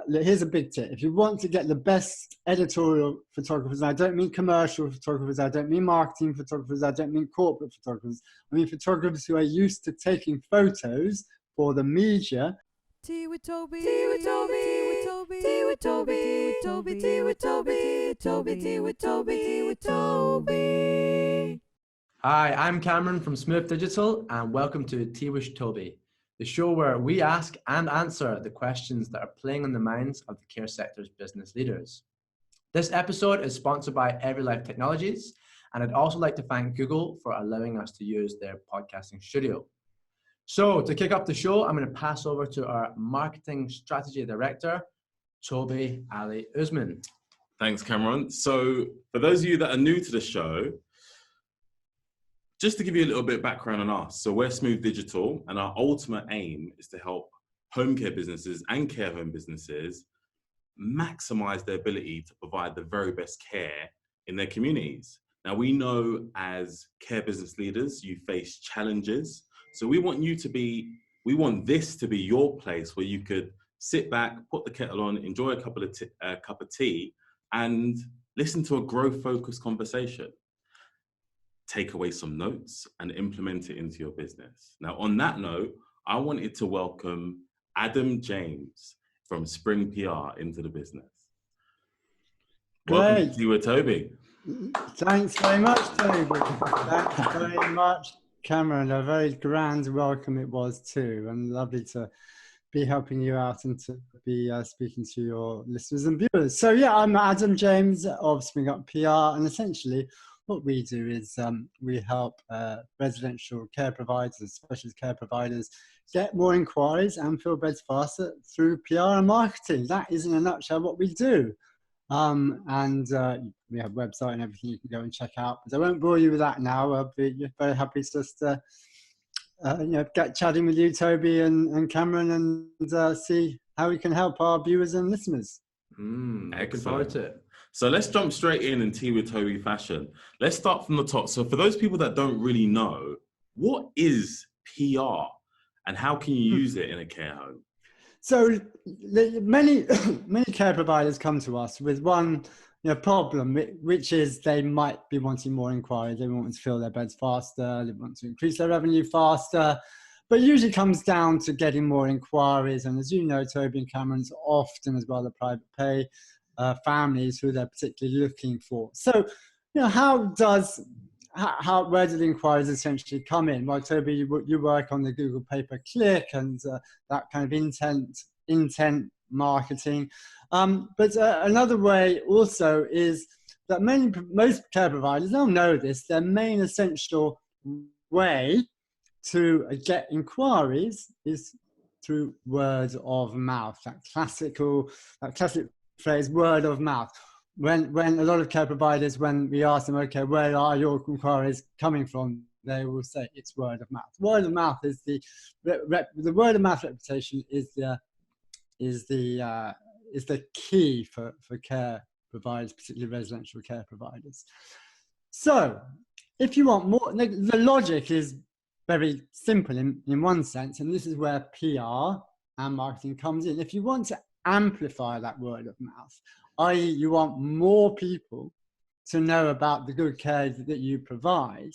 Here's a big tip. If you want to get the best editorial photographers, and I don't mean commercial photographers, I don't mean marketing photographers, I don't mean corporate photographers, I mean photographers who are used to taking photos for the media. Tea with Toby, tea with Toby, tea with Toby, tea with Toby, Toby, tea with Toby, Toby, tea with Toby, tea with Toby. Hi, I'm Cameron from Smooth Digital, and welcome to Tea with Toby, the show where we ask and answer the questions that are playing on the minds of the care sector's business leaders. This episode is sponsored by everyLIFE Technologies, and I'd also like to thank Google for allowing us to use their podcasting studio. So to kick off the show, I'm going to pass over to our Marketing Strategy Director, Tobi alli-usman. Thanks, Cameron. So for those of you that are new to the show, just to give you a little bit of background on us. So we're Smooth Digital, and our ultimate aim is to help home care businesses and care home businesses maximize their ability to provide the very best care in their communities. Now, we know as care business leaders, you face challenges. So we want this to be your place where you could sit back, put the kettle on, enjoy a cup of tea, and listen to a growth-focused conversation. Take away some notes and implement it into your business. Now, on that note, I wanted to welcome Adam James from Spring PR into the business. Welcome to you with Toby. Thanks very much, Toby. Thanks very much, Cameron. A very grand welcome it was too, and lovely to be helping you out and to be speaking to your listeners and viewers. So yeah, I'm Adam James of Spring Up PR, and essentially what we do is we help residential care providers, specialist care providers, get more inquiries and fill beds faster through PR and marketing. That is in a nutshell what we do. And we have a website and everything you can go and check out. But I won't bore you with that now. I'll be very happy to just get chatting with you, Toby and Cameron, and see how we can help our viewers and listeners. Looking forward to it. So let's jump straight in Tea with Toby fashion. Let's start from the top. So for those people that don't really know, what is PR and how can you use it in a care home? So many care providers come to us with one problem, which is they might be wanting more inquiry. They want to fill their beds faster. They want to increase their revenue faster. But it usually comes down to getting more inquiries. And as you know, Toby and Cameron's often as well the private pay families who they're particularly looking for. So, where do the inquiries essentially come in? Well, Toby, you work on the Google pay-per-click and that kind of intent marketing. But another way also is that most care providers, they'll know this, their main essential way to get inquiries is through word of mouth, that classic phrase, word of mouth. When a lot of care providers, when we ask them, okay, where are your inquiries coming from? They will say it's word of mouth. Word of mouth is the word of mouth reputation is the key for care providers, particularly residential care providers. So if you want more, the logic is very simple in one sense, and this is where PR and marketing comes in. If you want to amplify that word of mouth, i.e. you want more people to know about the good care that you provide,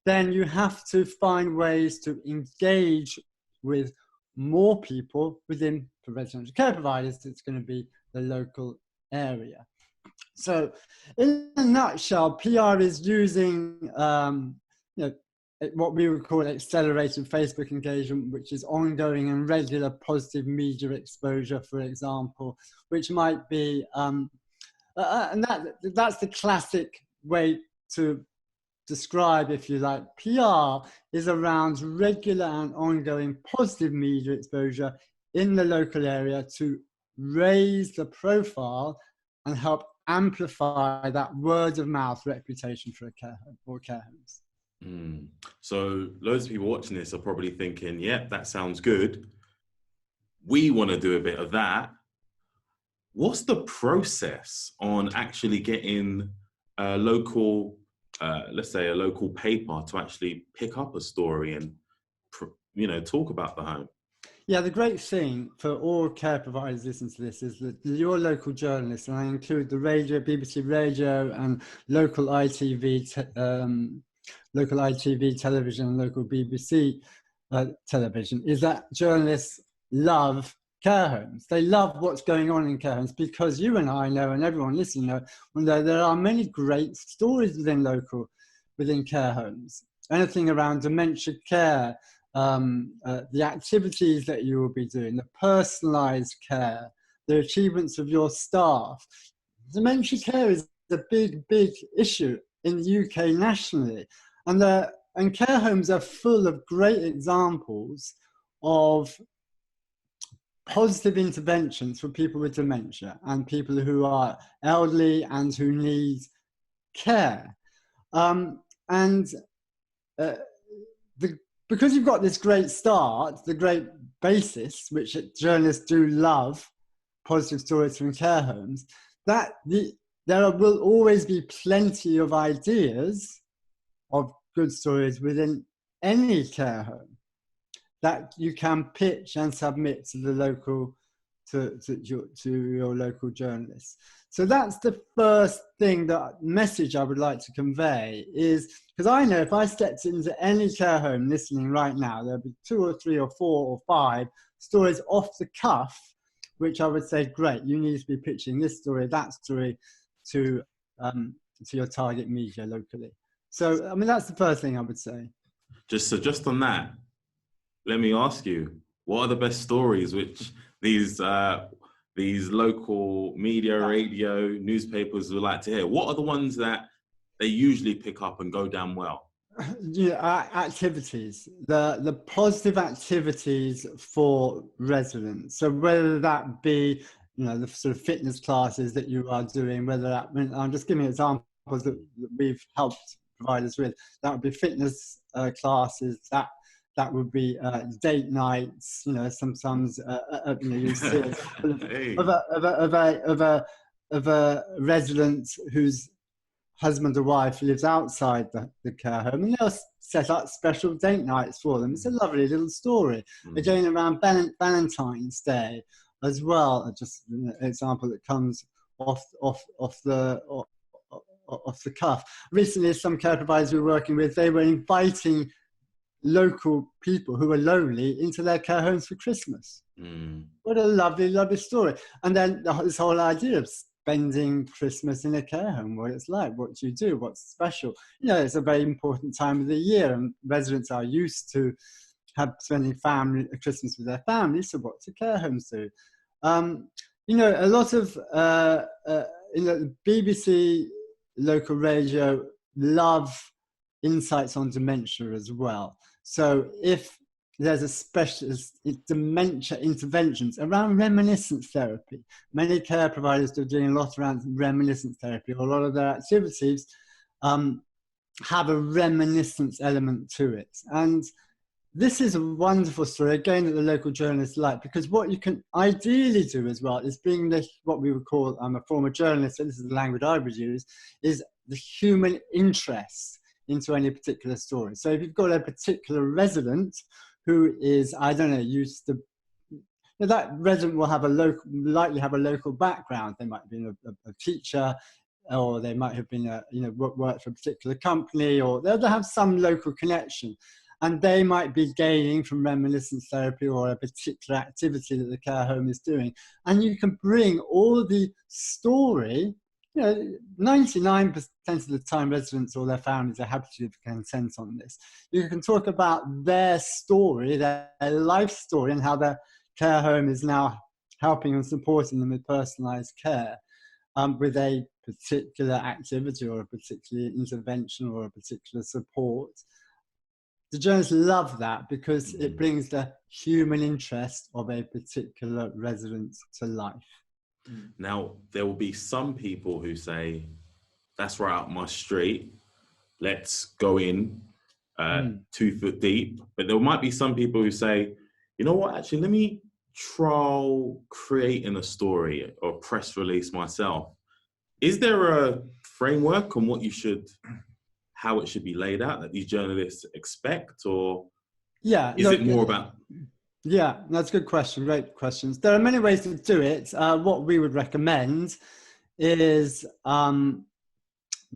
then you have to find ways to engage with more people within, for residential care providers, it's going to be the local area. So in a nutshell, PR is using what we would call accelerated Facebook engagement, which is ongoing and regular positive media exposure, for example, which might be, and that's the classic way to describe, if you like, PR is around regular and ongoing positive media exposure in the local area to raise the profile and help amplify that word of mouth reputation for a care home or care homes. So loads of people watching this are probably thinking, yeah, that sounds good. We want to do a bit of that. What's the process on actually getting a local, let's say a local paper to actually pick up a story and, talk about the home? Yeah, the great thing for all care providers listening to this is that your local journalists, and I include the radio, BBC Radio, and local local ITV television and local BBC television, is that journalists love care homes. They love what's going on in care homes because you and I know, and everyone listening know, there are many great stories within care homes. Anything around dementia care, the activities that you will be doing, the personalised care, the achievements of your staff. Dementia care is a big, big issue in the UK nationally. And care homes are full of great examples of positive interventions for people with dementia and people who are elderly and who need care. Because you've got this great start, the great basis, which journalists do love, positive stories from care homes, there will always be plenty of ideas of good stories within any care home that you can pitch and submit to the local, to your local journalists. So that's the first thing, that message I would like to convey is, because I know if I stepped into any care home listening right now, there'll be 2 or 3 or 4 or 5 stories off the cuff, which I would say, great, you need to be pitching this story, that story to your target media locally. So, I mean, that's the first thing I would say. Just on that, let me ask you, what are the best stories which these local media, radio, newspapers would like to hear? What are the ones that they usually pick up and go down well? Activities, the positive activities for residents. So whether that be, the sort of fitness classes that you are doing, whether that, I'm just giving examples that we've helped providers with. That would be fitness classes, that would be date nights. Sometimes you see of a resident whose husband or wife lives outside the care home, and they'll set up special date nights for them. It's a lovely little story. Again, around Valentine's Day as well. Just an example that comes off the cuff. Recently, some care providers we were working with, they were inviting local people who were lonely into their care homes for Christmas. What a lovely, lovely story. And then this whole idea of spending Christmas in a care home, what it's like, what you do, what's special. It's a very important time of the year, and residents are used to spending Christmas with their families. So what do care homes do? A lot of the BBC local radio love insights on dementia as well. So if there's a specialist dementia interventions around reminiscence therapy, many care providers are doing a lot around reminiscence therapy. A lot of their activities have a reminiscence element to it. And this is a wonderful story, again, that the local journalists like, because what you can ideally do as well is bring what we would call, I'm a former journalist, so this is the language I would use, is the human interest into any particular story. So if you've got a particular resident who is, I don't know, used to, that resident will likely have a local background. They might have been a teacher, or they might have been worked for a particular company, or they'll have some local connection. And they might be gaining from reminiscence therapy or a particular activity that the care home is doing. And you can bring all the story. 99% of the time residents or their families are happy to give consent on this. You can talk about their story, their life story, and how their care home is now helping and supporting them with personalised care with a particular activity or a particular intervention or a particular support. The journalists love that because it brings the human interest of a particular resident to life. Now, there will be some people who say, that's right up my street, let's go in 2 foot deep. But there might be some people who say, you know what, actually, let me trial creating a story or press release myself. Is there a framework on how it should be laid out that these journalists expect, or is it more about Yeah, that's a good question. Great questions. There are many ways to do it. What we would recommend is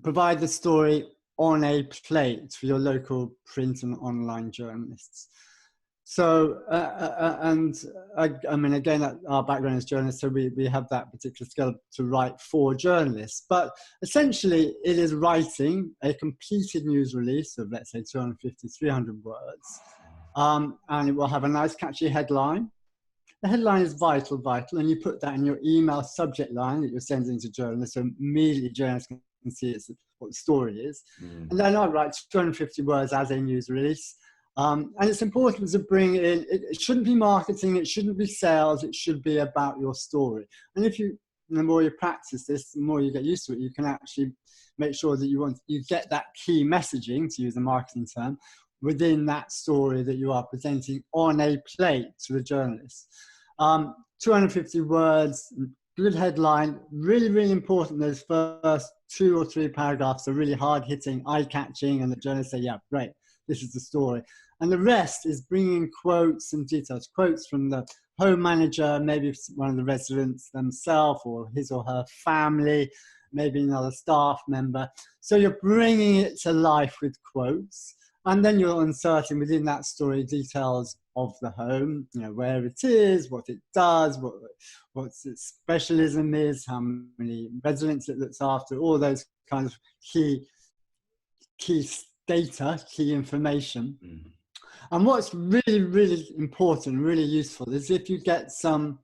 provide the story on a plate for your local print and online journalists. So, I mean, again, our background as journalists, so we have that particular skill to write for journalists. But essentially, it is writing a completed news release of, let's say, 250, 300 words. And it will have a nice, catchy headline. The headline is vital, and you put that in your email subject line that you're sending to journalists, so immediately journalists can see what the story is. And then I write 250 words as a news release. And it's important to bring in, it shouldn't be marketing, it shouldn't be sales, it should be about your story. And the more you practice this, the more you get used to it, you can actually make sure that you get that key messaging, to use a marketing term, within that story that you are presenting on a plate to the journalists. 250 words, good headline, really, really important. Those first 2 or 3 paragraphs are really hard-hitting, eye-catching, and the journalists say, yeah, great, this is the story. And the rest is bringing quotes and details, quotes from the home manager, maybe one of the residents themselves or his or her family, maybe another staff member. So you're bringing it to life with quotes. And then you're inserting within that story details of the home, where it is, what it does, what its specialism is, how many residents it looks after, all those kinds of key data, key information. Mm-hmm. And what's really, really important, really useful, is if you get some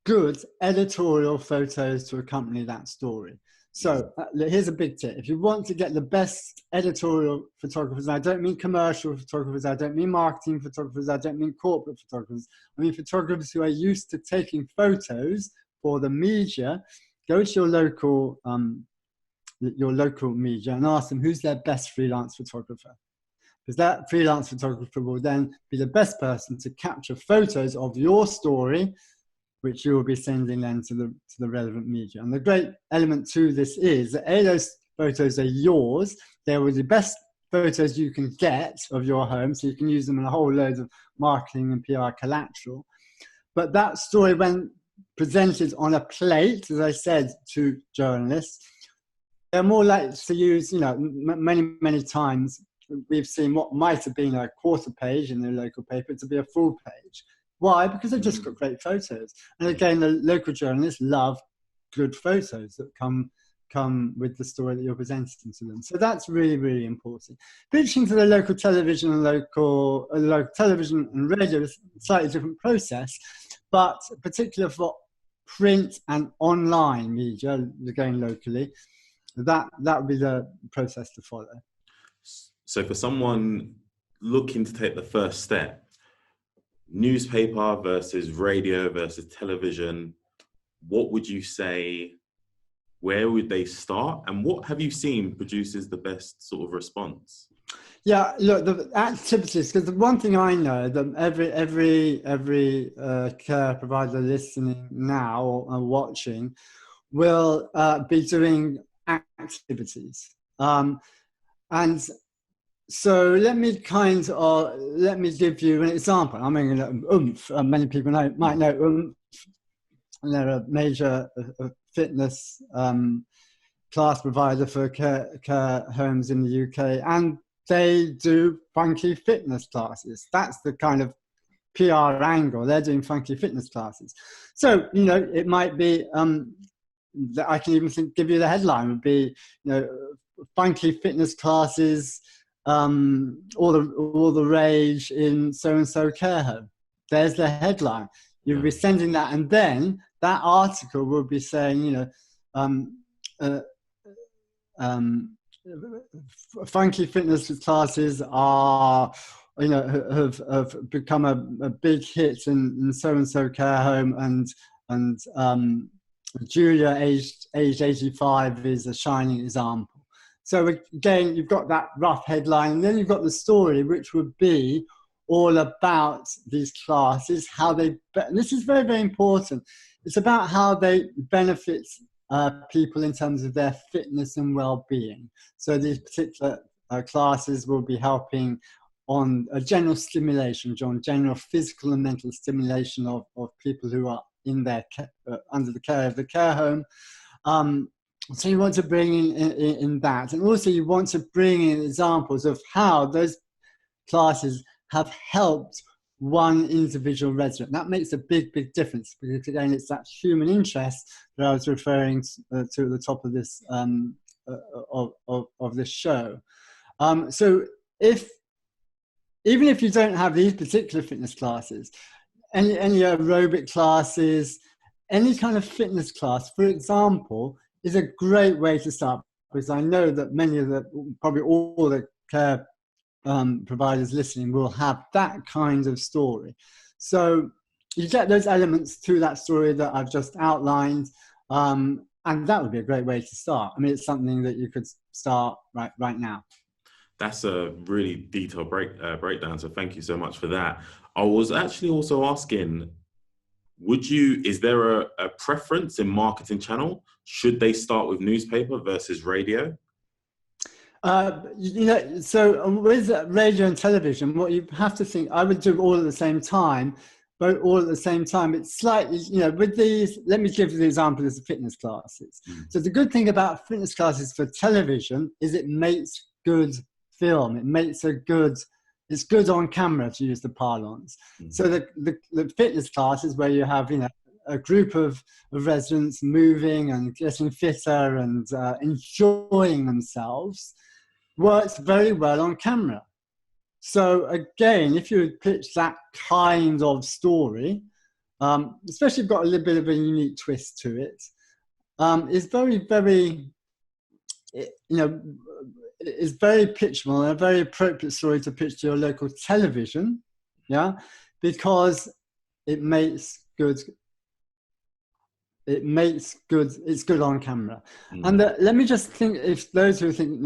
good editorial photos to accompany that story. So here's a big tip. If you want to get the best editorial photographers, and I don't mean commercial photographers, I don't mean marketing photographers, I don't mean corporate photographers, I mean photographers who are used to taking photos for the media, go to your local media and ask them who's their best freelance photographer. Because that freelance photographer will then be the best person to capture photos of your story, which you will be sending then to the relevant media. And the great element to this is that those photos are yours. They were the best photos you can get of your home, so you can use them in a whole load of marketing and PR collateral. But that story, when presented on a plate, as I said, to journalists, they're more likely to use, many, many times we've seen what might have been a quarter page in the local paper to be a full page. Why? Because they've just got great photos. And again, the local journalists love good photos that come with the story that you're presenting to them. So that's really, really important. Pitching to the local television and local television and radio is a slightly different process, but particularly for print and online media, again locally, that would be the process to follow. So for someone looking to take the first step, newspaper versus radio versus television, what would you say, where would they start, and what have you seen produces the best sort of response? Yeah, look, the activities, because the one thing I know that every care provider listening now or watching will be doing activities. And so let me give you an example. I mean, Oomph. Many people might know Oomph. They're a major fitness class provider for care homes in the UK, and they do funky fitness classes. That's the kind of PR angle. They're doing funky fitness classes. So it might be. I can even give you the headline would be, funky fitness classes. All the rage in so-and-so care home. There's the headline. You'll be sending that, and then that article will be saying, funky fitness classes are, have become a big hit in so-and-so care home, and Julia, aged 85, is a shining example. So again, you've got that rough headline, and then you've got the story, which would be all about these classes, how they, and this is very, very important. It's about how they benefit people in terms of their fitness and well-being. So these particular classes will be helping on a general stimulation, general physical and mental stimulation of people who are in their under the care of the care home. So you want to bring in that, and also you want to bring in examples of how those classes have helped one individual resident. That makes a big difference, because again, it's that human interest that I was referring to at the top of this of this show. So even if you don't have these particular fitness classes, any aerobic classes, any kind of fitness class, for example, is a great way to start, because I know that probably all the care providers listening will have that kind of story. So you get those elements to that story that I've just outlined, and that would be a great way to start. I mean, it's something that you could start right now. That's a really detailed breakdown, so thank you so much for that. I was actually also asking, is there a preference in marketing channel? Should they start with newspaper versus radio? So with radio and television, what you have to think, I would do all at the same time, but all at the same time, it's slightly, with these, let me give you the example of the fitness classes. So the good thing about fitness classes for television is it makes good film. It's good on camera, to use the parlance. So the fitness classes where you have, a group of residents moving and getting fitter and enjoying themselves, works very well on camera. So again, if you pitch that kind of story, especially if you've got a little bit of a unique twist to it, is very, very, is very pitchable and a very appropriate story to pitch to your local television, because it's good on camera. And let me just think, if those who think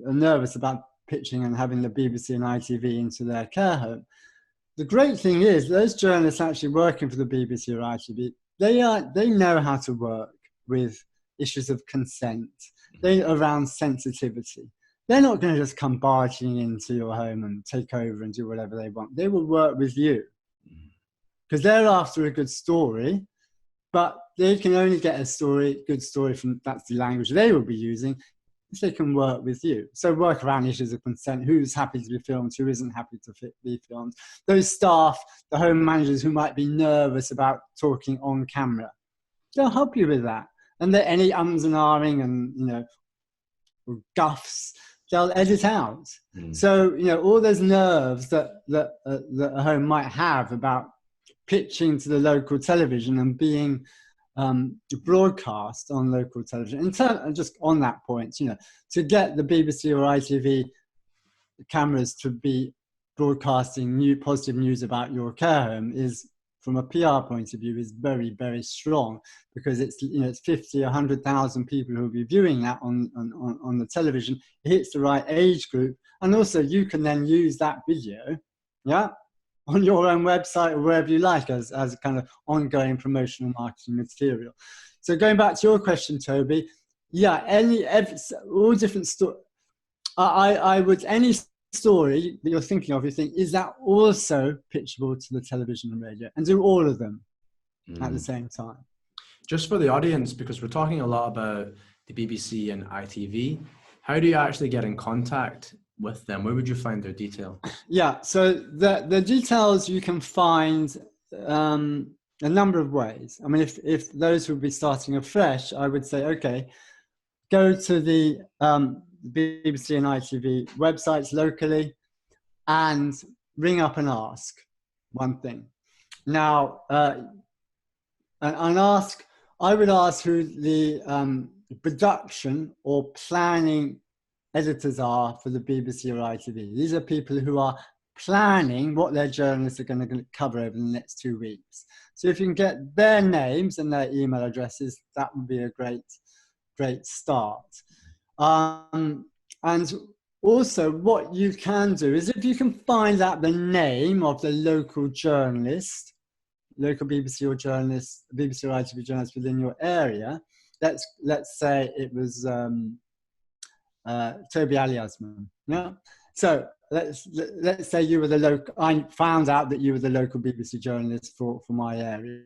are nervous about pitching and having the BBC and ITV into their care home, the great thing is those journalists actually working for the BBC or ITV, they know how to work with issues of consent, around sensitivity. They're not going to just come barging into your home and take over and do whatever they want. They will work with you because they're after a good story, but they can only get a good story from, that's the language they will be using, if they can work with you. So work around issues of consent, who's happy to be filmed, who isn't happy to be filmed. Those staff, the home managers who might be nervous about talking on camera, they'll help you with that. And any ums and ahhing and, guffs, they'll edit out. So, all those nerves that a home might have about pitching to the local television and being broadcast on local television. Just on that point, to get the BBC or ITV cameras to be broadcasting positive news about your care home is, from a PR point of view, is very, very strong, because it's 50, 100,000 people who will be viewing that on the television. It hits the right age group, and also you can then use that video, on your own website or wherever you like as a kind of ongoing promotional marketing material. So going back to your question, Toby, all different stories. Any story that you're thinking of, you think, is that also pitchable to the television and radio, and do all of them at the same time. Just for the audience, because we're talking a lot about the BBC and ITV, how do you actually get in contact with them? Where would you find their detail? So the details you can find a number of ways. I mean, if those would be starting afresh, I would say, okay, go to the BBC and ITV websites locally and ring up and ask one thing. Now, I would ask who the production or planning editors are for the BBC or ITV. These are people who are planning what their journalists are going to cover over the next 2 weeks. So if you can get their names and their email addresses, that would be a great start. And also what you can do is, if you can find out the name of the local journalist, local BBC or journalist, BBC or ITV journalist within your area, let's say it was Tobi, alli-usman. So let's say you were the local. I found out that you were the local BBC journalist for my area.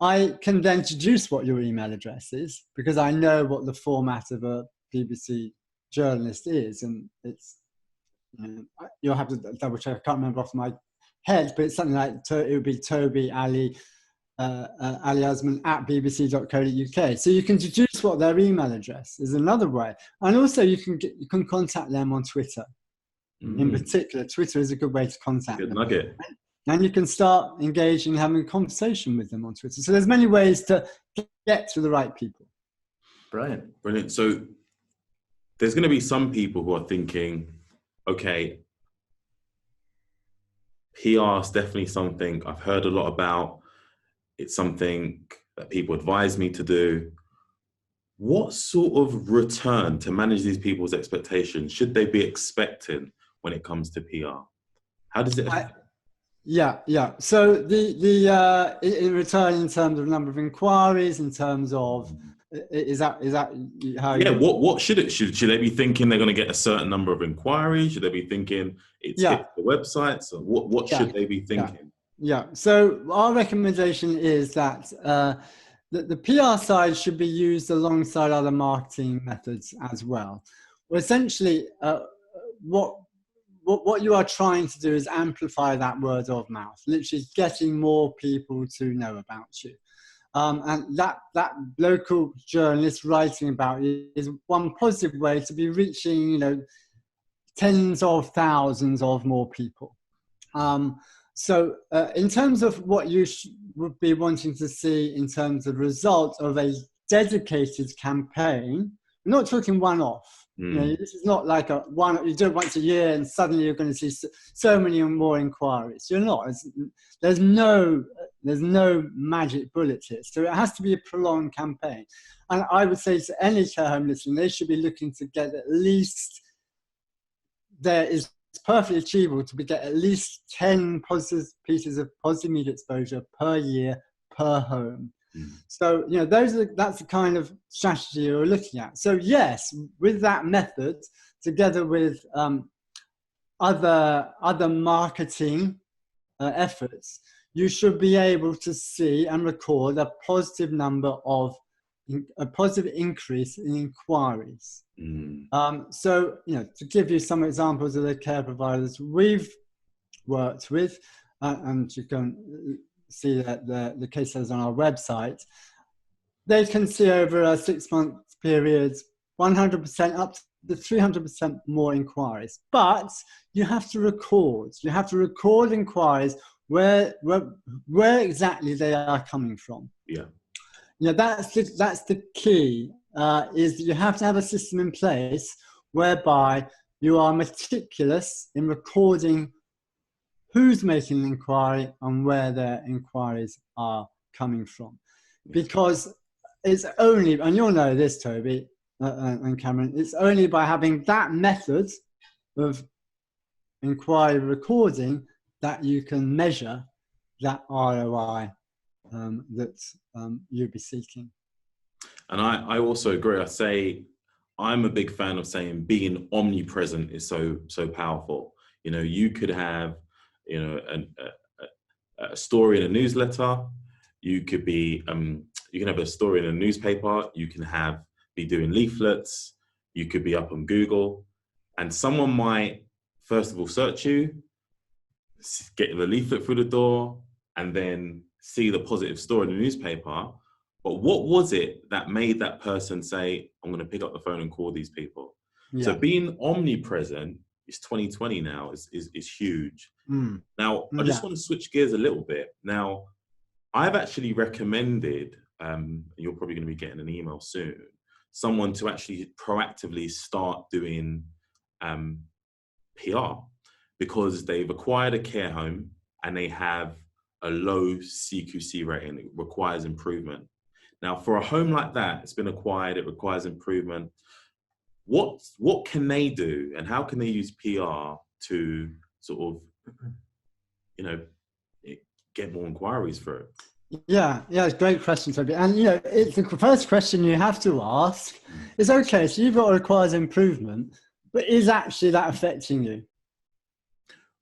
I can then deduce what your email address is because I know what the format of a BBC journalist is, and it's you'll have to double check. I can't remember off my head, but it's something like it would be Tobi alli-usman at bbc.co.uk. So you can deduce what their email address is another way, and also you can contact them on Twitter. In particular, Twitter is a good way to contact them. Good nugget. And you can start engaging, having a conversation with them on Twitter. So there's many ways to get to the right people. Brilliant. So there's going to be some people who are thinking, okay, PR is definitely something I've heard a lot about. It's something that people advise me to do. What sort of return to manage these people's expectations should they be expecting when it comes to PR? How does it affect? Yeah. So the in return, in terms of number of inquiries, in terms of is that how? Yeah. What should it should they be thinking they're going to get a certain number of inquiries? Should they be thinking it's hit the website? So what should they be thinking? Yeah. So our recommendation is that the PR side should be used alongside other marketing methods as well. Well, essentially, what you are trying to do is amplify that word of mouth, literally getting more people to know about you. And that local journalist writing about you is one positive way to be reaching, tens of thousands of more people. So in terms of what you would be wanting to see in terms of results of a dedicated campaign, we're not talking one-off. This is not like you do it once a year and suddenly you're going to see so many more inquiries. You're not. There's no magic bullet here. So it has to be a prolonged campaign. And I would say to any care home listener, they should be looking to get at least, it's perfectly achievable to get at least 10 positive pieces of positive media exposure per year per home. So, that's the kind of strategy you're looking at. So yes, with that method, together with other marketing efforts, you should be able to see and record a positive increase in inquiries. So, to give you some examples of the care providers we've worked with, and you can see that the case studies on our website, they can see over a 6-month period 100% up to 300% more inquiries. But you have to record inquiries where exactly they are coming from. That's the key, is that you have to have a system in place whereby you are meticulous in recording who's making an inquiry and where their inquiries are coming from. Because it's only, and you'll know this, Toby and Cameron, it's only by having that method of inquiry recording that you can measure that ROI that you'll be seeking. And I also agree. I say I'm a big fan of saying being omnipresent is so powerful. You could have a story in a newsletter. You could be you can have a story in a newspaper. You can be doing leaflets. You could be up on Google, and someone might first of all search you, get the leaflet through the door, and then see the positive story in the newspaper. But what was it that made that person say, I'm going to pick up the phone and call these people? So being omnipresent, it's 2020 now, is huge. Now, I just want to switch gears a little bit. Now, I've actually recommended, you're probably going to be getting an email soon, someone to actually proactively start doing PR, because they've acquired a care home and they have a low CQC rating. It requires improvement. Now, for a home like that, it's been acquired, it requires improvement. What can they do, and how can they use PR to sort of, get more inquiries for it? Yeah, it's a great question, Toby. And it's the first question you have to ask is, okay, so you've got requires improvement. But is actually that affecting you?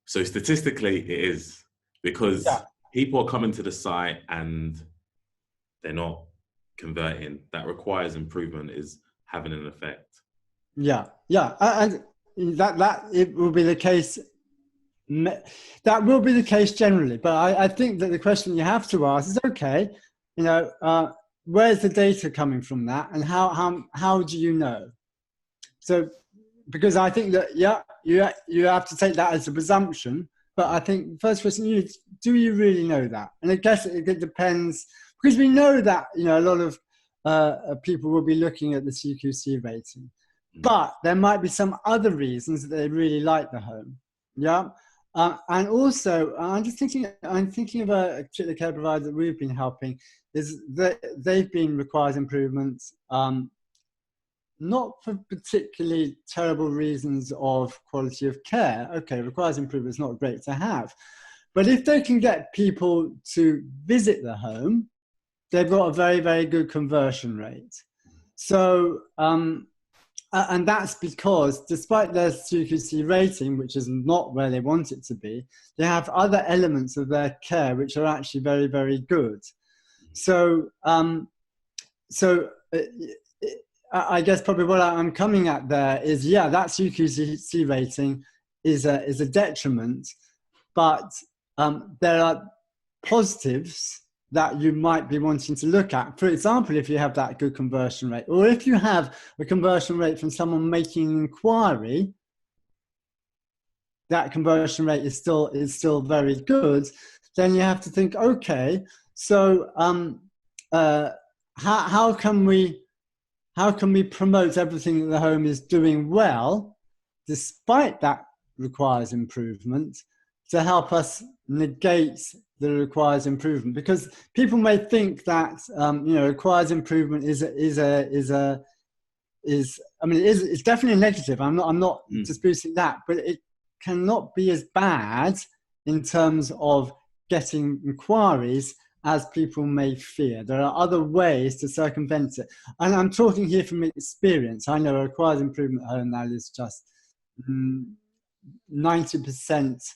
So statistically, it is, because Yeah. people are coming to the site and they're not converting. That requires improvement is having an effect. Yeah, yeah, and that it will be the case. That will be the case generally, but I think that the question you have to ask is, okay, where's the data coming from that, and how do you know? So, because I think that you have to take that as a presumption, but I think the first question do you really know that? And I guess it depends, because we know that a lot of people will be looking at the CQC rating, but there might be some other reasons that they really like the home. Yeah. And also, I'm thinking of a particular care provider that we've been helping, is that they've been requires improvements, not for particularly terrible reasons of quality of care. Okay, requires improvement is not great to have. But if they can get people to visit the home, they've got a very, very good conversion rate. So, and that's because despite their CQC rating, which is not where they want it to be, they have other elements of their care which are actually very, very good. So, I guess probably what I'm coming at there is, that CQC rating is a detriment, but there are positives that you might be wanting to look at. For example, if you have that good conversion rate, or if you have a conversion rate from someone making an inquiry, that conversion rate is still very good, then you have to think, okay, so how can we promote everything that the home is doing well, despite that requires improvement, to help us negate the requires improvement? Because people may think that requires improvement is definitely negative. I'm not disputing that, but it cannot be as bad in terms of getting inquiries as people may fear. There are other ways to circumvent it. And I'm talking here from experience. I know a requires improvement home that is just 90%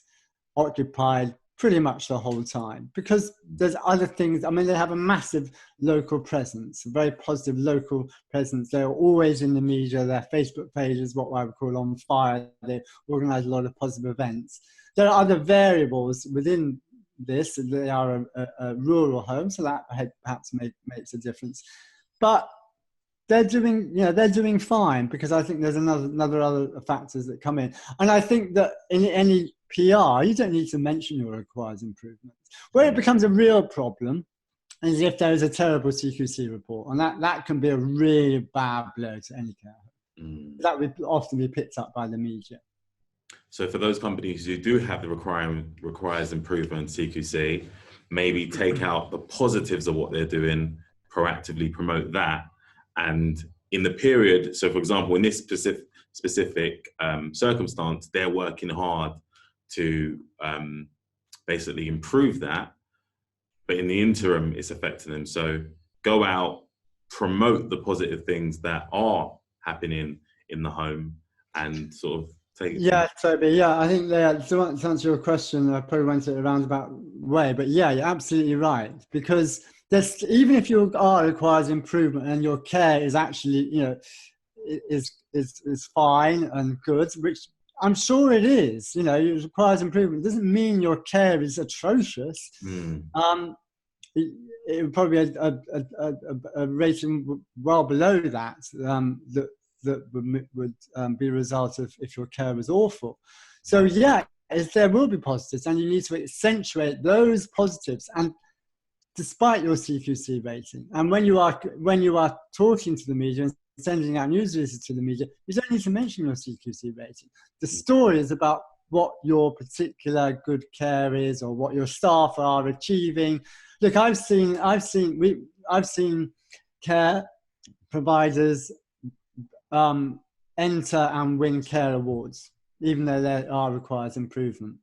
occupied pretty much the whole time, because there's other things. I mean, they have a massive local presence, a very positive local presence. They're always in the media. Their Facebook page is what I would call on fire. They organize a lot of positive events. There are other variables within this. They are a rural home, so that perhaps makes a difference. But they're doing fine, because I think there's other factors that come in. And I think that in any PR, you don't need to mention your requires improvement. Where it becomes a real problem is if there is a terrible CQC report, and that can be a really bad blow to any care home. That would often be picked up by the media. So for those companies who do have the requires improvement CQC, maybe take out the positives of what they're doing, proactively promote that. And in the period, so for example, in this specific circumstance, they're working hard to basically improve that. But in the interim, it's affecting them. So go out, promote the positive things that are happening in the home, and sort of take it. Yeah, Toby. Yeah, I think to answer your question, I probably went it a roundabout way, but yeah, you're absolutely right. Because even if you requires improvement and your care is actually, is fine and good, which I'm sure it is, it requires improvement. It doesn't mean your care is atrocious. It would probably be a rating well below that, that would be a result of if your care was awful. So yeah, there will be positives, and you need to accentuate those positives, and despite your CQC rating. And when you are talking to the media and sending out newsletters to the media, you don't need to mention your CQC rating. The story is about what your particular good care is, or what your staff are achieving. Look, I've seen care providers enter and win care awards, even though there requires improvement.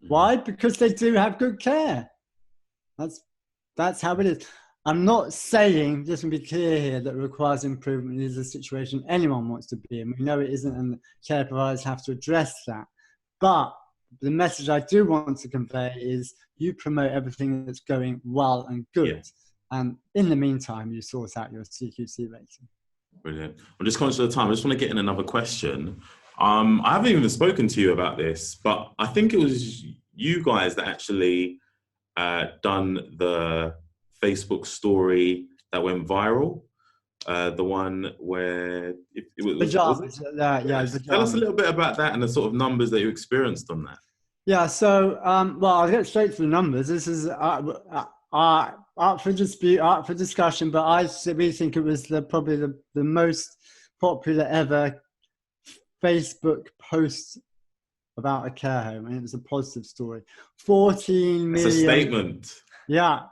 Why? Because they do have good care. That's how it is. I'm not saying, just to be clear here, that requires improvement is a situation anyone wants to be in. We know it isn't, and care providers have to address that. But the message I do want to convey is you promote everything that's going well and good. Yeah. And in the meantime, you sort out your CQC rating. Brilliant. I'm just conscious of the time. I just want to get in another question. I haven't even spoken to you about this, but I think it was you guys that actually done the Facebook story that went viral. The one where it was Pajamas. Yeah, Tell pajamas. us a little bit about that and the sort of numbers that you experienced on that. Yeah, so, well, I'll get straight to the numbers. This is up for dispute, up for discussion, but we think it was probably the most popular ever Facebook post about a care home, and it was a positive story. 14 million. It's a statement. Yeah.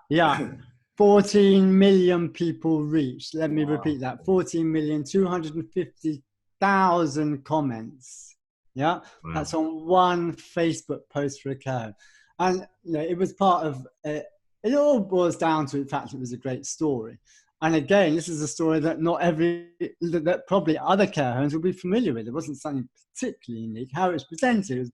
14 million people reached. Let me repeat that. 14,250,000 comments. Yeah, wow. That's on one Facebook post for a care home. And it was part of it. It all boils down to the fact it was a great story. And again, this is a story that that probably other care homes will be familiar with. It wasn't something particularly unique. How it was presented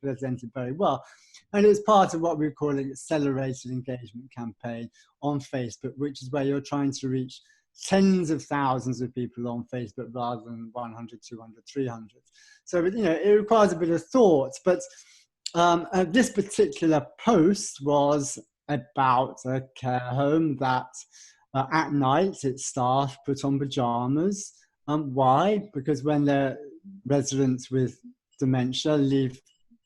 very well. And it was part of what we call an accelerated engagement campaign on Facebook, which is where you're trying to reach tens of thousands of people on Facebook rather than 100, 200, 300. So, it requires a bit of thought. But this particular post was about a care home that at night its staff put on pajamas. Why? Because when the residents with dementia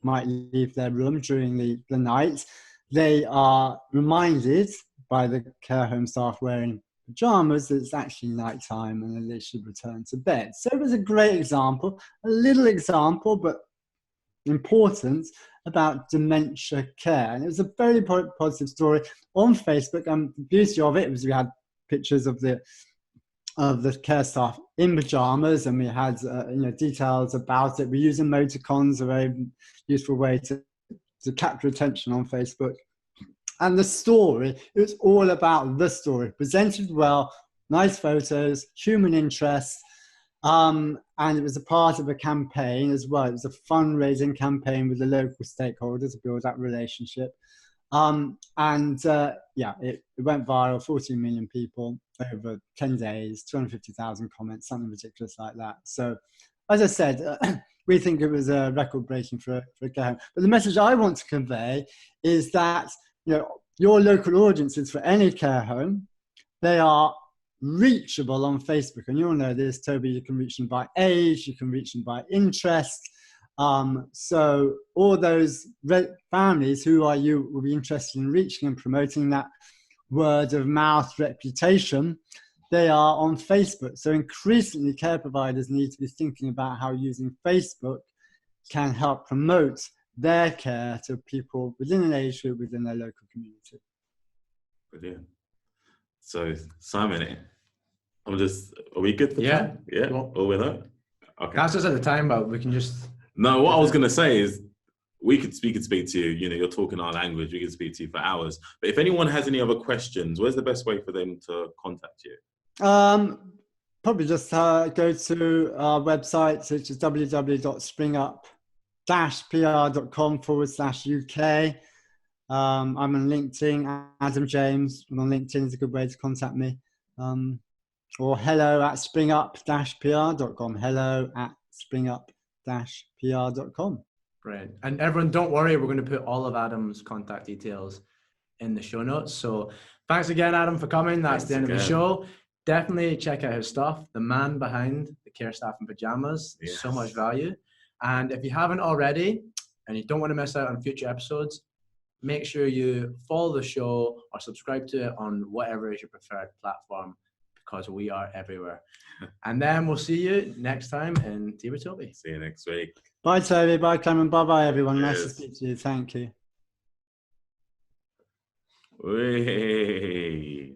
might leave their room during the night, they are reminded by the care home staff wearing pajamas that it's actually nighttime and that they should return to bed. So it was a great example, a little example, but important, about dementia care. And it was a very positive story on Facebook. And the beauty of it was we had pictures of the care staff in pajamas, and we had details about it. We use emoticons, a very useful way to capture attention on Facebook. And the story, it was all about the story, presented well, nice photos, human interest, and it was a part of a campaign as well. It was a fundraising campaign with the local stakeholders to build that relationship. It went viral, 14 million people over 10 days, 250,000 comments, something ridiculous like that. So, as I said, we think it was record-breaking for a care home. But the message I want to convey is that your local audiences for any care home, they are reachable on Facebook. And you'll know this, Toby, you can reach them by age, you can reach them by interest. So all those families who will be interested in reaching and promoting that word of mouth reputation, they are on Facebook. So increasingly care providers need to be thinking about how using Facebook can help promote their care to people within an age group, within their local community. Brilliant. So Simon, are we good for Yeah. time? Yeah. Cool. All with it? Okay. That's just at the time, but we can just... No, what I was going to say is we could speak to you, you're talking our language, we could speak to you for hours. But if anyone has any other questions, where's the best way for them to contact you? Probably just go to our website, which is www.springup-pr.com/UK. I'm on LinkedIn, Adam James. I'm on LinkedIn is a good way to contact me. Or hello@springup-pr.com. hello@springup-pr.com. Brilliant. And everyone, don't worry, we're going to put all of Adam's contact details in the show notes. So thanks again, Adam, for coming. That's the end of the show. Definitely check out his stuff. The man behind the care staff in pajamas. Yes. So much value. And if you haven't already, and you don't want to miss out on future episodes, make sure you follow the show or subscribe to it on whatever is your preferred platform, because we are everywhere. And then we'll see you next time in Tea with Toby. See you next week. Bye, Toby. Bye, Cameron. Bye-bye, everyone. Cheers. Nice to speak to you. Thank you. Way.